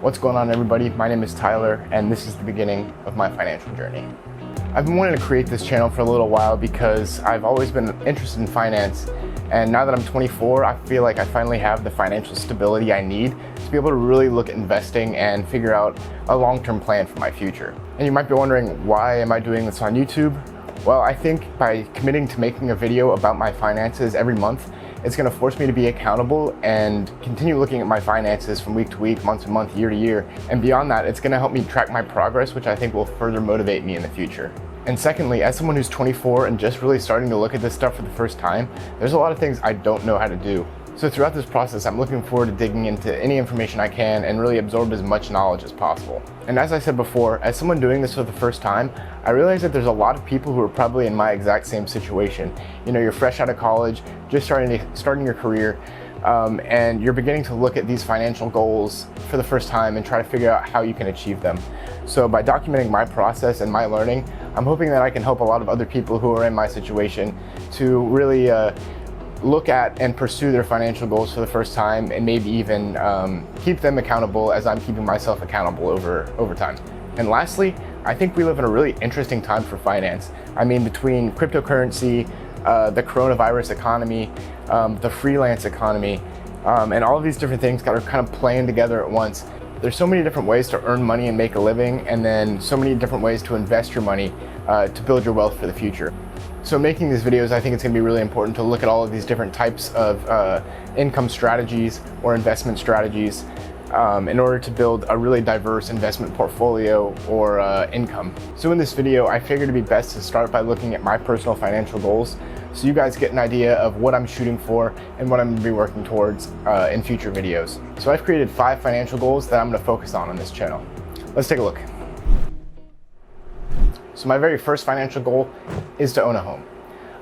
What's going on, everybody? My name is Tyler, and this is the beginning of my financial journey. I've been wanting to create this channel for a little while because I've always been interested in finance, and now that I'm 24, I feel like I finally have the financial stability I need to be able to really look at investing and figure out a long-term plan for my future. And you might be wondering, why am I doing this on YouTube? Well, I think by committing to making a video about my finances every month, it's going to force me to be accountable and continue looking at my finances from week to week, month to month, year to year. And beyond that, it's going to help me track my progress, which I think will further motivate me in the future. And secondly, as someone who's 24 and just really starting to look at this stuff for the first time, there's a lot of things I don't know how to do. So throughout this process, I'm looking forward to digging into any information I can and really absorb as much knowledge as possible. And as I said before, as someone doing this for the first time, I realize that there's a lot of people who are probably in my exact same situation. You know, you're fresh out of college, just starting your career, and you're beginning to look at these financial goals for the first time and try to figure out how you can achieve them. So by documenting my process and my learning, I'm hoping that I can help a lot of other people who are in my situation to really look at and pursue their financial goals for the first time, and maybe even keep them accountable as I'm keeping myself accountable over time. And lastly, I think we live in a really interesting time for finance. I mean, between cryptocurrency, the coronavirus economy, the freelance economy, and all of these different things are kind of playing together at once. There's so many different ways to earn money and make a living, and then so many different ways to invest your money to build your wealth for the future. So making these videos, I think it's going to be really important to look at all of these different types of income strategies or investment strategies in order to build a really diverse investment portfolio or income. So in this video, I figured it'd be best to start by looking at my personal financial goals so you guys get an idea of what I'm shooting for and what I'm going to be working towards in future videos. So I've created 5 financial goals that I'm going to focus on this channel. Let's take a look. So my very first financial goal is to own a home.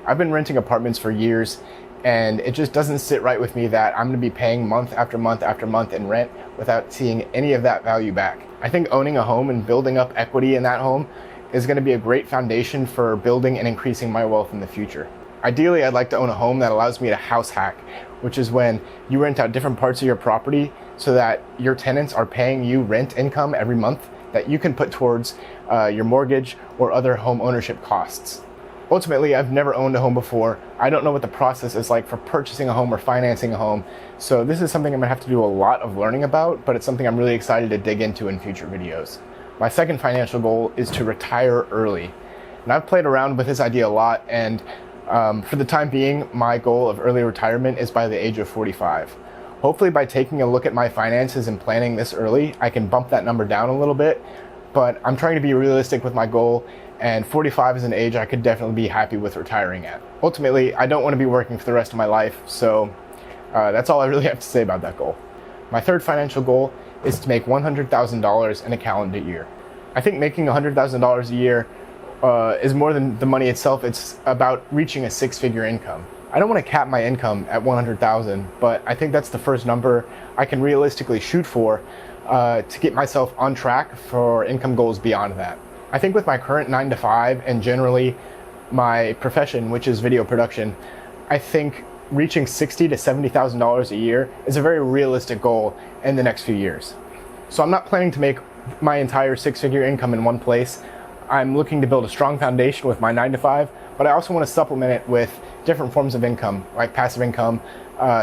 I've been renting apartments for years, and it just doesn't sit right with me that I'm going to be paying month after month after month in rent without seeing any of that value back. I think owning a home and building up equity in that home is going to be a great foundation for building and increasing my wealth in the future. Ideally, I'd like to own a home that allows me to house hack, which is when you rent out different parts of your property so that your tenants are paying you rent income every month that you can put towards your mortgage or other home ownership costs. Ultimately, I've never owned a home before. I don't know what the process is like for purchasing a home or financing a home. So this is something I'm gonna have to do a lot of learning about, but it's something I'm really excited to dig into in future videos. My second financial goal is to retire early. And I've played around with this idea a lot, and for the time being, my goal of early retirement is by the age of 45. Hopefully by taking a look at my finances and planning this early, I can bump that number down a little bit, but I'm trying to be realistic with my goal, and 45 is an age I could definitely be happy with retiring at. Ultimately, I don't want to be working for the rest of my life, so that's all I really have to say about that goal. My third financial goal is to make $100,000 in a calendar year. I think making $100,000 a year is more than the money itself. It's about reaching a 6-figure income. I don't want to cap my income at 100,000, but I think that's the first number I can realistically shoot for to get myself on track for income goals beyond that. I think with my current 9-to-5 and generally my profession, which is video production, I think reaching $60,000 to $70,000 a year is a very realistic goal in the next few years. So I'm not planning to make my entire 6-figure income in one place. I'm looking to build a strong foundation with my 9-to-5, but I also want to supplement it with different forms of income, like passive income,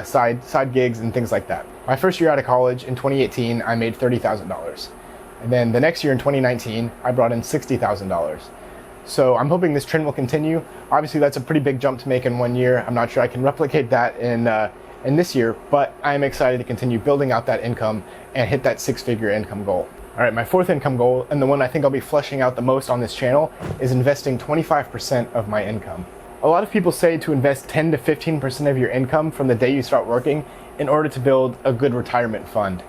side gigs, and things like that. My first year out of college in 2018, I made $30,000. And then the next year in 2019, I brought in $60,000. So I'm hoping this trend will continue. Obviously, that's a pretty big jump to make in 1 year. I'm not sure I can replicate that in this year, but I'm excited to continue building out that income and hit that 6-figure income goal. All right, my fourth income goal, and the one I think I'll be fleshing out the most on this channel, is investing 25% of my income. A lot of people say to invest 10 to 15% of your income from the day you start working in order to build a good retirement fund.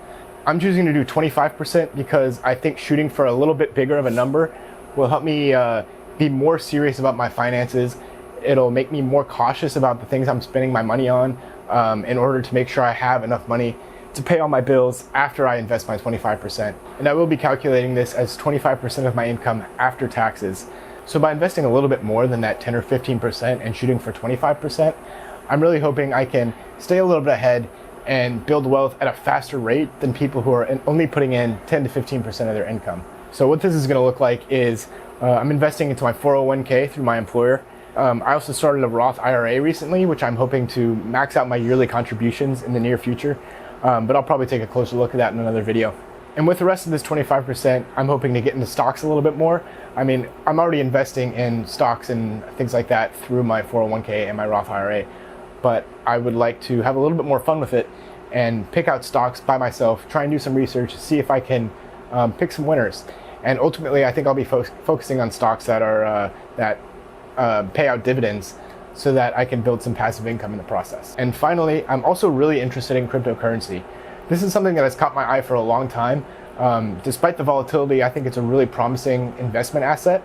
I'm choosing to do 25% because I think shooting for a little bit bigger of a number will help me be more serious about my finances. It'll make me more cautious about the things I'm spending my money on in order to make sure I have enough money to pay all my bills after I invest my 25%. And I will be calculating this as 25% of my income after taxes. So by investing a little bit more than that 10 or 15% and shooting for 25%, I'm really hoping I can stay a little bit ahead and build wealth at a faster rate than people who are only putting in 10 to 15% of their income. So what this is going to look like is I'm investing into my 401k through my employer. I also started a Roth IRA recently, which I'm hoping to max out my yearly contributions in the near future. But I'll probably take a closer look at that in another video. And with the rest of this 25%, I'm hoping to get into stocks a little bit more. I mean, I'm already investing in stocks and things like that through my 401k and my Roth IRA, but I would like to have a little bit more fun with it and pick out stocks by myself, try and do some research, see if I can pick some winners. And ultimately, I think I'll be focusing on stocks that are pay out dividends so that I can build some passive income in the process. And finally, I'm also really interested in cryptocurrency. This is something that has caught my eye for a long time. Despite the volatility, I think it's a really promising investment asset.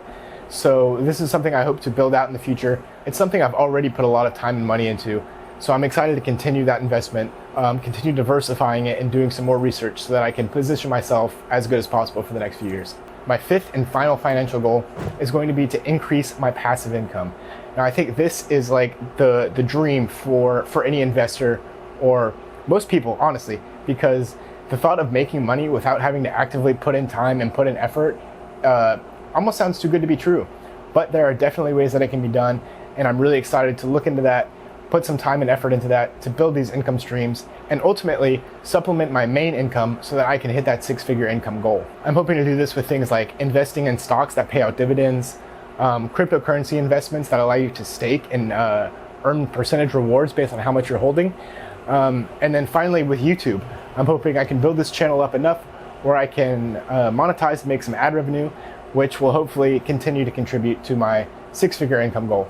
So this is something I hope to build out in the future. It's something I've already put a lot of time and money into. So I'm excited to continue that investment, continue diversifying it and doing some more research so that I can position myself as good as possible for the next few years. My fifth and final financial goal is going to be to increase my passive income. Now I think this is like the dream for any investor or most people, honestly, because the thought of making money without having to actively put in time and put in effort almost sounds too good to be true. But there are definitely ways that it can be done, and I'm really excited to look into that, put some time and effort into that to build these income streams and ultimately supplement my main income so that I can hit that six-figure income goal. I'm hoping to do this with things like investing in stocks that pay out dividends, cryptocurrency investments that allow you to stake and earn percentage rewards based on how much you're holding. And then finally with YouTube, I'm hoping I can build this channel up enough where I can monetize and make some ad revenue, which will hopefully continue to contribute to my six-figure income goal.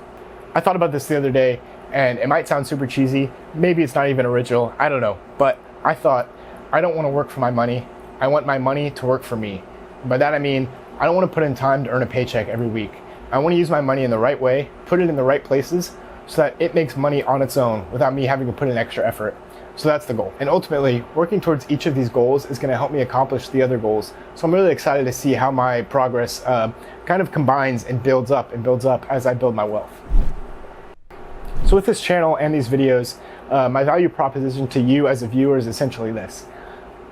I thought about this the other day, and it might sound super cheesy. Maybe it's not even original, I don't know. But I thought, I don't want to work for my money. I want my money to work for me. By that I mean, I don't want to put in time to earn a paycheck every week. I want to use my money in the right way, put it in the right places, so that it makes money on its own without me having to put in extra effort. So that's the goal. And ultimately, working towards each of these goals is going to help me accomplish the other goals. So I'm really excited to see how my progress kind of combines and builds up as I build my wealth. So with this channel and these videos, my value proposition to you as a viewer is essentially this.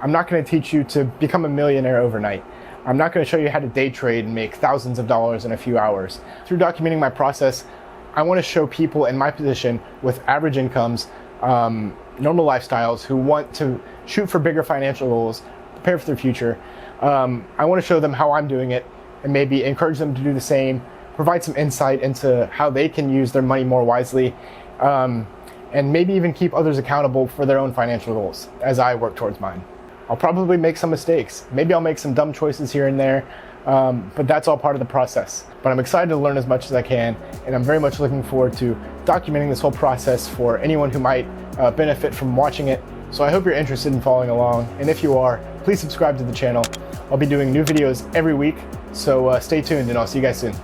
I'm not going to teach you to become a millionaire overnight. I'm not going to show you how to day trade and make thousands of dollars in a few hours. Through documenting my process, I want to show people in my position with average incomes, normal lifestyles who want to shoot for bigger financial goals, prepare for their future. I want to show them how I'm doing it and maybe encourage them to do the same, provide some insight into how they can use their money more wisely, and maybe even keep others accountable for their own financial goals as I work towards mine. I'll probably make some mistakes. Maybe I'll make some dumb choices here and there, but that's all part of the process. But I'm excited to learn as much as I can, and I'm very much looking forward to documenting this whole process for anyone who might benefit from watching it. So I hope you're interested in following along, and if you are, please subscribe to the channel. I'll be doing new videos every week, so stay tuned and I'll see you guys soon.